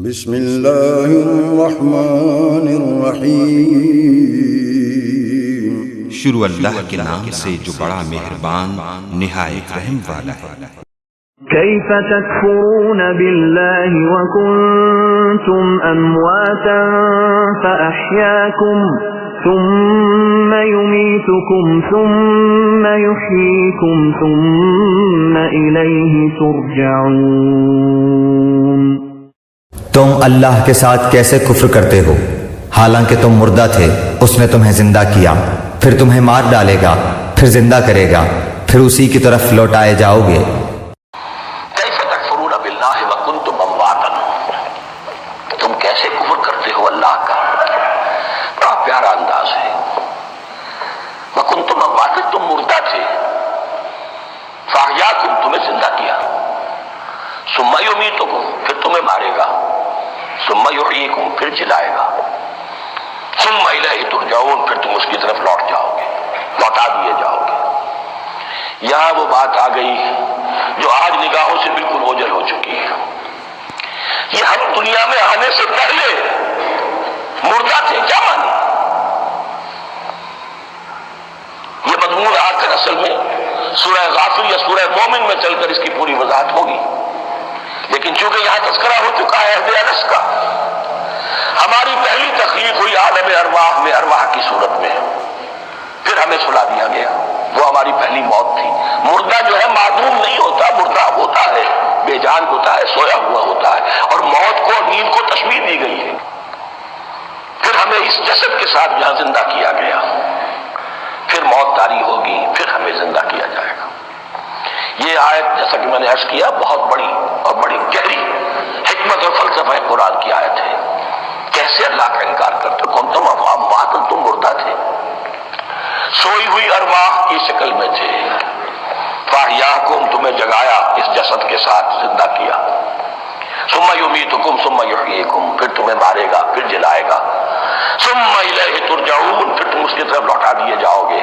بسم اللہ الرحمن الرحیم، شروع اللہ کے نام سے جو بڑا مہربان نہایت رحم والا ہے۔ کیف تکفرون باللہ وکنتم امواتا فاحیاکم ثم یمیتکم ثم یحییکم ثم الیہ ترجعون۔ تم اللہ کے ساتھ کیسے کفر کرتے ہو حالانکہ تم مردہ تھے، اس نے تمہیں زندہ کیا، پھر تمہیں مار ڈالے گا، پھر زندہ کرے گا، پھر اسی کی طرف لوٹائے جاؤ گے۔ کیف تکفرون باللہ وکنتم امواتا، تم کیسے کفر کرتے ہو اللہ کا؟ بڑا پیارا انداز ہے۔ وکنتم امواتا، تم مردہ تھے، فاحیاکم، تمہیں زندہ کیا، ثم یمیتکم، پھر تمہیں مارے گا، ثم یحییکم، پھر جلائے گا، ثم الیہ ترجعون، پھر تم اس کی طرف لوٹ جاؤ گے، لوٹا دیے جاؤ گے۔ یہاں وہ بات آ گئی جو آج نگاہوں سے بالکل اوجھل ہو چکی ہے۔ یہ ہم دنیا میں آنے سے پہلے مردہ تھے، کیا مانے؟ یہ مضمون آ کر اصل میں سورہ غافر یا سورہ مومن میں چل کر اس کی پوری وضاحت ہوگی، لیکن چونکہ یہاں تذکرہ ہو چکا ہے عہد انس کا، ہماری پہلی تخلیق ہوئی عالم ارواح میں، ارواح کی صورت میں، پھر ہمیں سلا دیا گیا، وہ ہماری پہلی موت تھی۔ مردہ جو ہے معدوم نہیں ہوتا، مردہ ہوتا ہے، بے جان ہوتا ہے، سویا ہوا ہوتا ہے، اور موت کو، نیند کو تشبیہ دی گئی ہے۔ پھر ہمیں اس جسد کے ساتھ یہاں زندہ کیا گیا، پھر موت طاری ہوگی، پھر ہمیں زندہ کیا جائے گا۔ یہ آیت جیسا کہ میں نے عرض کیا بہت بڑی اور بڑی گہری حکمت اور فلسفہ قرآن کی آیت ہے۔ کیسے اللہ کا انکار کرتے؟ کون تم اموات، تم مردہ تھے، سوئی ہوئی ارواح کی شکل میں تھے، فاحیاکم، تمہیں جگایا اس جسد کے ساتھ، زندہ کیا، ثم یمیتکم ثم یحییکم، پھر تمہیں مارے گا، پھر جلائے گا، ثم الیہ ترجعون، پھر تم اس کی طرف لوٹا دیے جاؤ گے۔